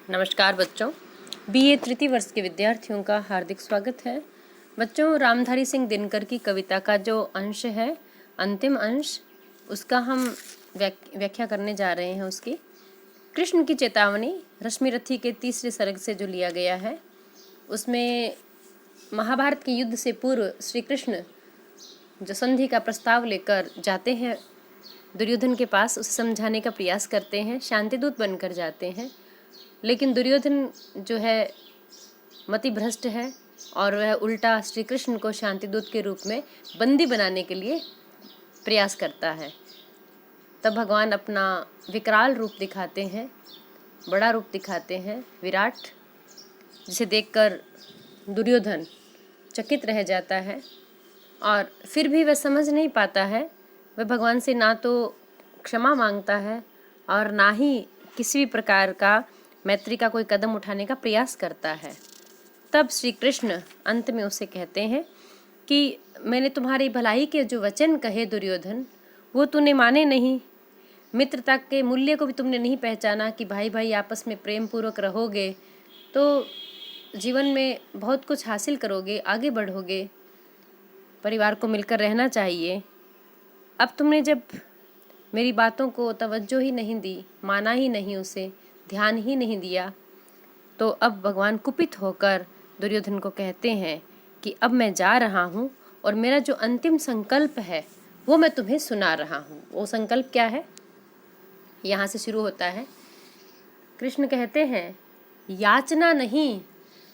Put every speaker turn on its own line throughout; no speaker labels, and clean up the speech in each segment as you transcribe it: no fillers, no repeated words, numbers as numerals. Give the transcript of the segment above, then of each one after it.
नमस्कार बच्चों, बीए तृतीय वर्ष के विद्यार्थियों का हार्दिक स्वागत है। बच्चों, रामधारी सिंह दिनकर की कविता का जो अंश है, अंतिम अंश, उसका हम व्याख्या करने जा रहे हैं। उसकी कृष्ण की चेतावनी रश्मिरथी के तीसरे सर्ग से जो लिया गया है, उसमें महाभारत के युद्ध से पूर्व श्री कृष्ण जो संधि का प्रस्ताव लेकर जाते हैं दुर्योधन के पास, उसे समझाने का प्रयास करते हैं, शांतिदूत बनकर जाते हैं। लेकिन दुर्योधन जो है मति भ्रष्ट है और वह उल्टा श्री कृष्ण को शांतिदूत के रूप में बंदी बनाने के लिए प्रयास करता है। तब भगवान अपना विकराल रूप दिखाते हैं, बड़ा रूप दिखाते हैं, विराट, जिसे देखकर दुर्योधन चकित रह जाता है और फिर भी वह समझ नहीं पाता है। वह भगवान से ना तो क्षमा मांगता है और ना ही किसी भी प्रकार का मैत्री का कोई कदम उठाने का प्रयास करता है। तब श्री कृष्ण अंत में उसे कहते हैं कि मैंने तुम्हारी भलाई के जो वचन कहे दुर्योधन, वो तूने माने नहीं। मित्रता के मूल्य को भी तुमने नहीं पहचाना कि भाई भाई आपस में प्रेम पूर्वक रहोगे तो जीवन में बहुत कुछ हासिल करोगे, आगे बढ़ोगे, परिवार को मिलकर रहना चाहिए। अब तुमने जब मेरी बातों को तवज्जो ही नहीं दी, माना ही नहीं, उसे ध्यान ही नहीं दिया, तो अब भगवान कुपित होकर दुर्योधन को कहते हैं कि अब मैं जा रहा हूँ और मेरा जो अंतिम संकल्प है वो मैं तुम्हें सुना रहा हूँ। वो संकल्प क्या है? यहाँ से शुरू होता है। कृष्ण कहते हैं, याचना नहीं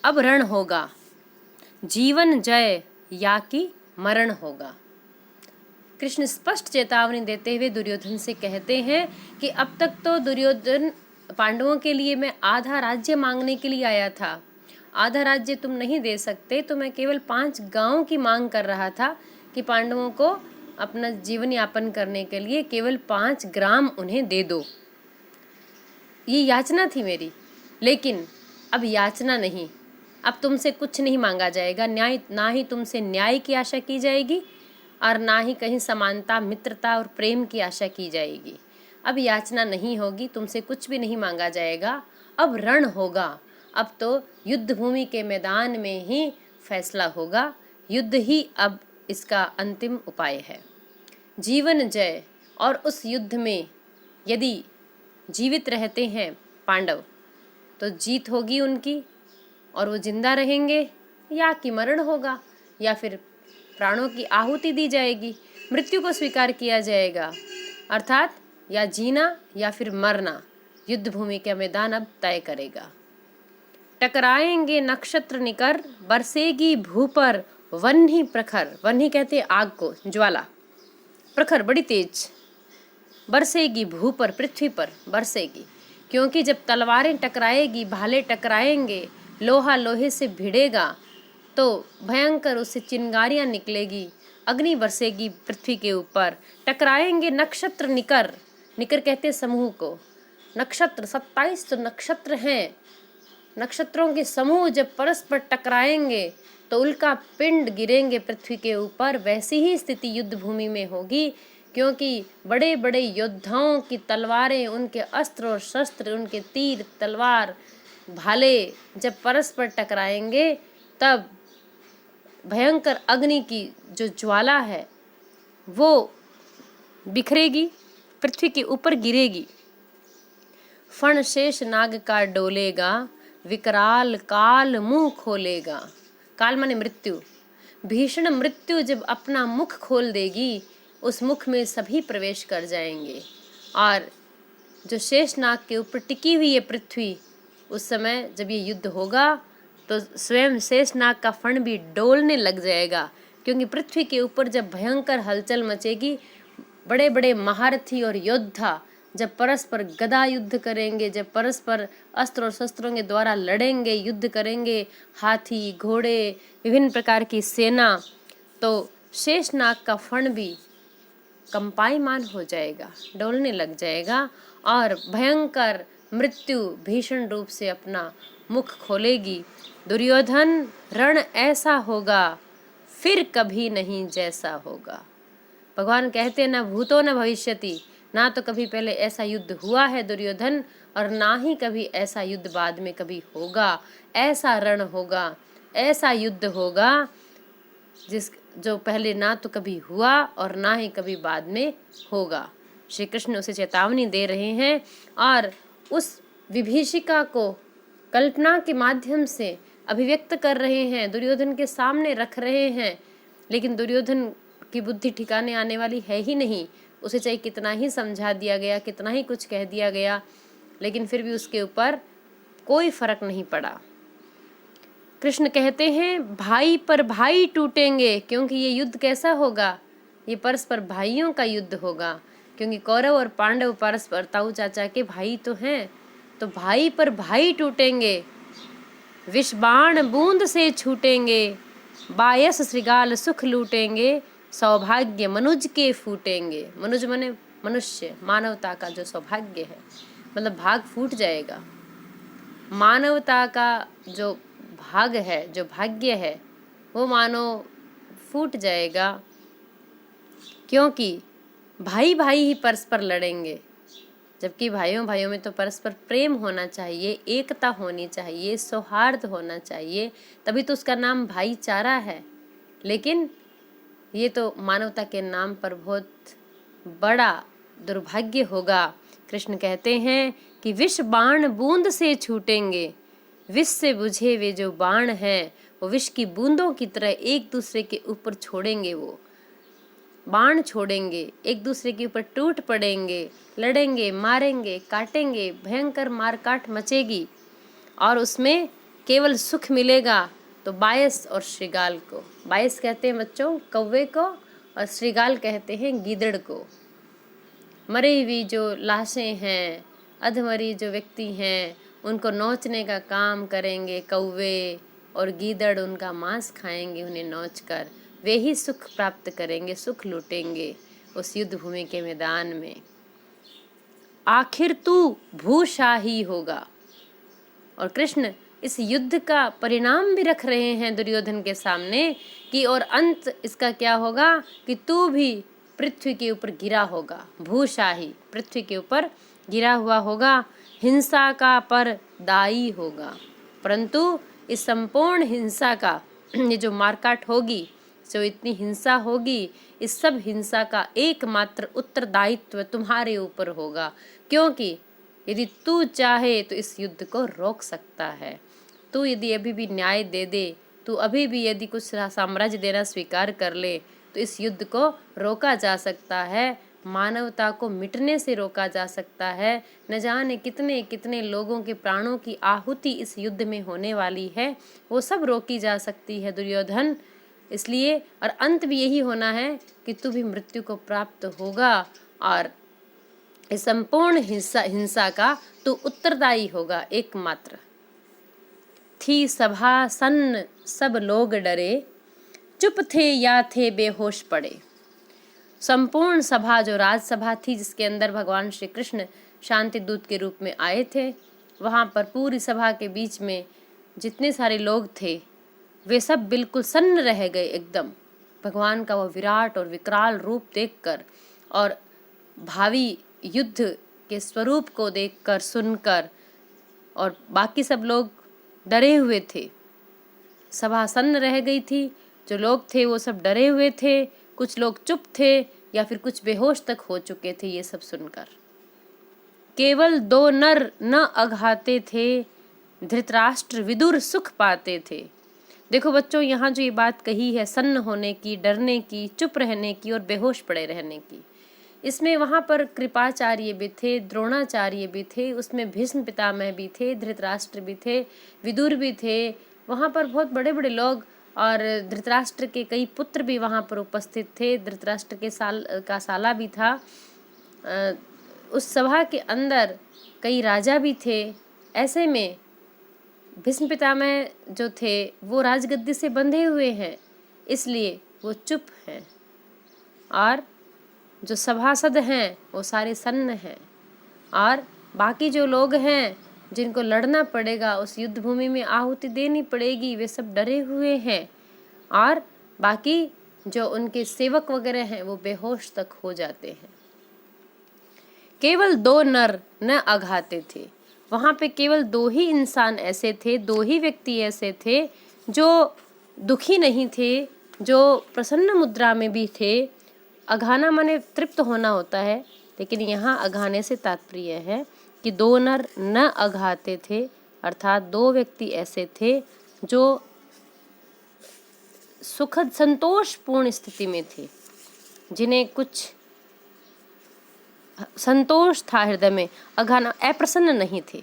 अब रण होगा, जीवन जय या कि मरण होगा। कृष्ण स्पष्ट चेतावनी देते हुए दुर्योधन से कहते हैं कि अब तक तो दुर्योधन पांडवों के लिए मैं आधा राज्य मांगने के लिए आया था, आधा राज्य तुम नहीं दे सकते, तो मैं केवल 5 गांवों की मांग कर रहा था कि पांडवों को अपना जीवन यापन करने के लिए केवल 5 ग्राम उन्हें दे दो। ये याचना थी मेरी। लेकिन अब याचना नहीं, अब तुमसे कुछ नहीं मांगा जाएगा, न्याय ना ही तुमसे न्याय की आशा की जाएगी और ना ही कहीं समानता, मित्रता और प्रेम की आशा की जाएगी। अब याचना नहीं होगी, तुमसे कुछ भी नहीं मांगा जाएगा, अब रण होगा। अब तो युद्ध भूमि के मैदान में ही फैसला होगा, युद्ध ही अब इसका अंतिम उपाय है। जीवन जय, और उस युद्ध में यदि जीवित रहते हैं पांडव तो जीत होगी उनकी और वो जिंदा रहेंगे, या कि मरण होगा, या फिर प्राणों की आहुति दी जाएगी, मृत्यु को स्वीकार किया जाएगा। अर्थात या जीना या फिर मरना युद्ध भूमि का मैदान अब तय करेगा। टकराएंगे नक्षत्र निकर, बरसेगी भू पर वह्नि प्रखर। वह्नि कहते हैं आग को, ज्वाला, प्रखर बड़ी तेज, बरसेगी भू पर, पृथ्वी पर बरसेगी। क्योंकि जब तलवारें टकराएगी, भाले टकराएंगे, लोहा लोहे से भिड़ेगा तो भयंकर उससे चिंगारियां निकलेगी, अग्नि बरसेगी पृथ्वी के ऊपर। टकराएंगे नक्षत्र निकर, निकर कहते समूह को, नक्षत्र 27 तो नक्षत्र हैं, नक्षत्रों के समूह जब परस्पर टकराएंगे तो उल्का पिंड गिरेंगे पृथ्वी के ऊपर। वैसी ही स्थिति युद्ध भूमि में होगी, क्योंकि बड़े बड़े योद्धाओं की तलवारें, उनके अस्त्र और शस्त्र, उनके तीर तलवार भाले जब परस्पर टकराएंगे तब भयंकर अग्नि की जो ज्वाला है वो बिखरेगी, पृथ्वी के ऊपर गिरेगी। फण शेष नाग का डोलेगा, विकराल काल मुंह खोलेगा। काल माने मृत्यु। भीषण मृत्यु जब अपना मुख खोल देगी, उस मुख में सभी प्रवेश कर जाएंगे और जो शेष नाग के ऊपर टिकी हुई है पृथ्वी, उस समय जब ये युद्ध होगा तो स्वयं शेषनाग का फण भी डोलने लग जाएगा। क्योंकि पृथ्वी के ऊपर जब भयंकर हलचल मचेगी, बड़े बड़े महारथी और योद्धा जब परस्पर गदा युद्ध करेंगे, जब परस्पर अस्त्र और शस्त्रों के द्वारा लड़ेंगे, युद्ध करेंगे, हाथी घोड़े विभिन्न प्रकार की सेना, तो शेषनाग का फण भी कंपायमान हो जाएगा, डोलने लग जाएगा और भयंकर मृत्यु भीषण रूप से अपना मुख खोलेगी। दुर्योधन, रण ऐसा होगा फिर कभी नहीं जैसा होगा। भगवान कहते हैं, न भूतो न भविष्यति, ना तो कभी पहले ऐसा युद्ध हुआ है दुर्योधन, और ना ही कभी ऐसा युद्ध बाद में कभी होगा। ऐसा रण होगा, ऐसा युद्ध होगा जो पहले ना तो कभी हुआ और ना ही कभी बाद में होगा। श्री कृष्ण उसे चेतावनी दे रहे हैं और उस विभीषिका को कल्पना के माध्यम से अभिव्यक्त कर रहे हैं, दुर्योधन के सामने रख रहे हैं। लेकिन दुर्योधन की बुद्धि ठिकाने आने वाली है ही नहीं। उसे चाहे कितना ही समझा दिया गया, कितना ही कुछ कह दिया गया, लेकिन फिर भी उसके ऊपर कोई फर्क नहीं पड़ा। कृष्ण कहते हैं भाई पर भाई टूटेंगे, क्योंकि ये युद्ध कैसा होगा, ये परस्पर भाइयों का युद्ध होगा। क्योंकि कौरव और पांडव परस्पर ताऊ चाचा के भाई तो हैं, तो भाई पर भाई टूटेंगे। विष बाण बूंद से छूटेंगे, बायस श्रृगाल सुख लूटेंगे, सौभाग्य मनुज के फूटेंगे। मनुज माने मनुष्य, मानवता का जो सौभाग्य है, मतलब भाग फूट जाएगा। मानवता का जो भाग है, जो भाग्य है, वो मानो फूट जाएगा, क्योंकि भाई भाई ही परस्पर लड़ेंगे। जबकि भाइयों भाइयों में तो परस्पर प्रेम होना चाहिए, एकता होनी चाहिए, सौहार्द होना चाहिए, तभी तो उसका नाम भाईचारा है। लेकिन ये तो मानवता के नाम पर बहुत बड़ा दुर्भाग्य होगा। कृष्ण कहते हैं कि विष बाण बूंद से छूटेंगे। विष से बुझे वे जो बाण हैं, वो विष की बूंदों की तरह एक दूसरे के ऊपर छोड़ेंगे, वो बाण छोड़ेंगे, एक दूसरे के ऊपर टूट पड़ेंगे, लड़ेंगे, मारेंगे, काटेंगे, भयंकर मारकाट मचेगी, और उसमें केवल सुख मिलेगा तो बायस और श्रृगाल को। बायस कहते हैं बच्चों कौवे को, और श्रृगाल कहते हैं गीदड़ को। मरी हुई जो लाशें हैं, अधमरी जो व्यक्ति हैं, उनको नोचने का काम करेंगे कौवे, और गीदड़ उनका मांस खाएंगे उन्हें नोच कर। वे ही सुख प्राप्त करेंगे, सुख लूटेंगे उस युद्ध भूमि के मैदान में। आखिर तू भूशाही होगा। और कृष्ण इस युद्ध का परिणाम भी रख रहे हैं दुर्योधन के सामने कि और अंत इसका क्या होगा कि तू भी पृथ्वी के ऊपर गिरा होगा। भूशाही, पृथ्वी के ऊपर गिरा हुआ होगा, हिंसा का पर दाई होगा। परंतु इस संपूर्ण हिंसा का ये जो मारकाट होगी, जो इतनी हिंसा होगी, इस सब हिंसा का एकमात्र उत्तरदायित्व तुम्हारे ऊपर होगा। क्योंकि यदि तू चाहे तो इस युद्ध को रोक सकता है। तू यदि अभी भी न्याय दे दे, तू अभी भी यदि कुछ साम्राज्य देना स्वीकार कर ले, तो इस युद्ध को रोका जा सकता है, मानवता को मिटने से रोका जा सकता है। न जाने कितने कितने लोगों के प्राणों की आहुति इस युद्ध में होने वाली है, वो सब रोकी जा सकती है दुर्योधन। इसलिए और अंत भी यही होना है कि तू भी मृत्यु को प्राप्त होगा, और इस संपूर्ण हिंसा का तू उत्तरदायी होगा एकमात्र। थी सभा सन्न सब लोग डरे, चुप थे या थे बेहोश पड़े। संपूर्ण सभा जो राजसभा थी, जिसके अंदर भगवान श्री कृष्ण शांति दूत के रूप में आए थे, वहाँ पर पूरी सभा के बीच में जितने सारे लोग थे वे सब बिल्कुल सन्न रह गए एकदम, भगवान का वो विराट और विकराल रूप देखकर, और भावी युद्ध के स्वरूप को देखकर सुनकर, और बाकी सब लोग डरे हुए थे। सभा सन्न रह गई थी, जो लोग थे वो सब डरे हुए थे, कुछ लोग चुप थे या फिर कुछ बेहोश तक हो चुके थे ये सब सुनकर। केवल दो नर न अघाते थे, धृतराष्ट्र विदुर सुख पाते थे। देखो बच्चों, यहाँ जो ये बात कही है सन्न होने की, डरने की, चुप रहने की और बेहोश पड़े रहने की, इसमें वहाँ पर कृपाचार्य भी थे, द्रोणाचार्य भी थे, उसमें भीष्म पितामह भी थे, धृतराष्ट्र भी थे, विदुर भी थे, वहाँ पर बहुत बड़े बड़े लोग, और धृतराष्ट्र के कई पुत्र भी वहाँ पर उपस्थित थे। धृतराष्ट्र के साला भी था। उस सभा के अंदर कई राजा भी थे। ऐसे में भीष्म पितामह जो थे वो राजगद्दी से बंधे हुए हैं, इसलिए वो चुप हैं, और जो सभासद हैं वो सारे सन्न हैं, और बाकी जो लोग हैं जिनको लड़ना पड़ेगा, उस युद्ध भूमि में आहुति देनी पड़ेगी, वे सब डरे हुए हैं, और बाकी जो उनके सेवक वगैरह हैं वो बेहोश तक हो जाते हैं। केवल 2 नर न अघाते थे। वहाँ पे केवल 2 ही इंसान ऐसे थे, 2 ही व्यक्ति ऐसे थे जो दुखी नहीं थे, जो प्रसन्न मुद्रा में भी थे। अघाना माने तृप्त होना होता है, लेकिन यहाँ अघाने से तात्पर्य है कि 2 नर न अघाते थे, अर्थात 2 व्यक्ति ऐसे थे जो सुखद संतोषपूर्ण स्थिति में थे, जिन्हें कुछ संतोष था हृदय में। अघाना अप्रसन्न नहीं थे,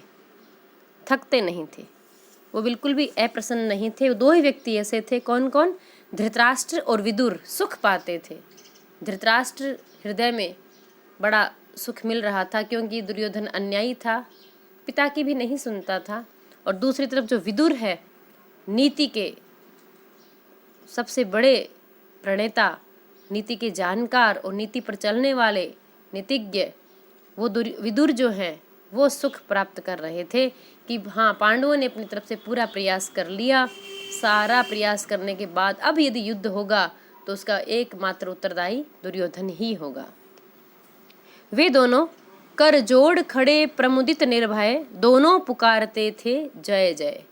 थकते नहीं थे, वो बिल्कुल भी अप्रसन्न नहीं थे। 2 ही व्यक्ति ऐसे थे, कौन कौन? धृतराष्ट्र और विदुर सुख पाते थे। धृतराष्ट्र हृदय में बड़ा सुख मिल रहा था क्योंकि दुर्योधन अन्यायी था, पिता की भी नहीं सुनता था। और दूसरी तरफ जो विदुर है, नीति के सबसे बड़े प्रणेता, नीति के जानकार और नीति पर चलने वाले नीतिज्ञ, वो विदुर जो हैं वो सुख प्राप्त कर रहे थे कि हाँ, पांडवों ने अपनी तरफ से पूरा प्रयास कर लिया। सारा प्रयास करने के बाद अब यदि युद्ध होगा तो उसका एकमात्र उत्तरदायी दुर्योधन ही होगा। वे दोनों कर जोड़ खड़े प्रमुदित निर्भय, दोनों पुकारते थे जय जय।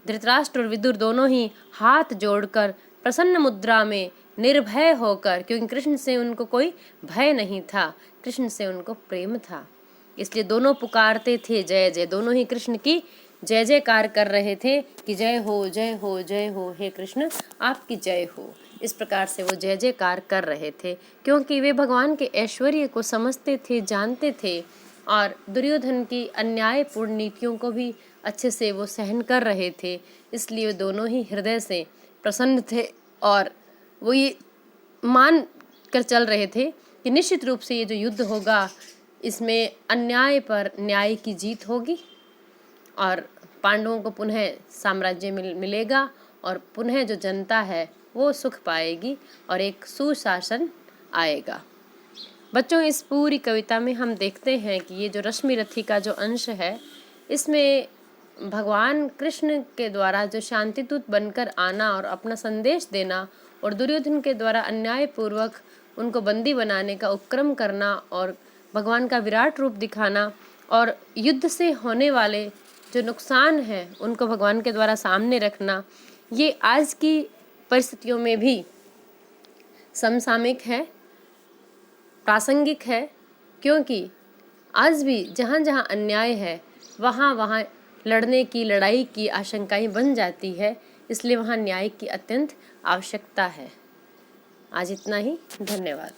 धृतराष्ट्र और विदुर दोनों ही हाथ जोड़कर प्रसन्न मुद्रा में निर्भय होकर, क्योंकि कृष्ण से उनको कोई भय नहीं था, कृष्ण से उनको प्रेम था, इसलिए दोनों पुकारते थे जय जय। दोनों ही कृष्ण की जय जयकार कर रहे थे कि जय हो जय हो जय हो, हे कृष्ण आपकी जय हो। इस प्रकार से वो जय जयकार कर रहे थे, क्योंकि वे भगवान के ऐश्वर्य को समझते थे, जानते थे, और दुर्योधन की अन्यायपूर्ण नीतियों को भी अच्छे से वो सहन कर रहे थे। इसलिए वे दोनों ही हृदय से प्रसन्न थे और वो ये मान कर चल रहे थे कि निश्चित रूप से ये जो युद्ध होगा इसमें अन्याय पर न्याय की जीत होगी और पांडवों को पुनः साम्राज्य मिलेगा और पुनः जो जनता है वो सुख पाएगी और एक सुशासन आएगा। बच्चों, इस पूरी कविता में हम देखते हैं कि ये जो रश्मि रथी का जो अंश है, इसमें भगवान कृष्ण के द्वारा जो शांतिदूत बनकर आना और अपना संदेश देना और दुर्योधन के द्वारा अन्यायपूर्वक उनको बंदी बनाने का उपक्रम करना और भगवान का विराट रूप दिखाना और युद्ध से होने वाले जो नुकसान है उनको भगवान के द्वारा सामने रखना, ये आज की परिस्थितियों में भी समसामयिक है, प्रासंगिक है, क्योंकि आज भी जहाँ जहाँ अन्याय है वहाँ वहाँ लड़ने की, लड़ाई की आशंकाएं बन जाती है, इसलिए वहाँ न्याय की अत्यंत आवश्यकता है। आज इतना ही, धन्यवाद।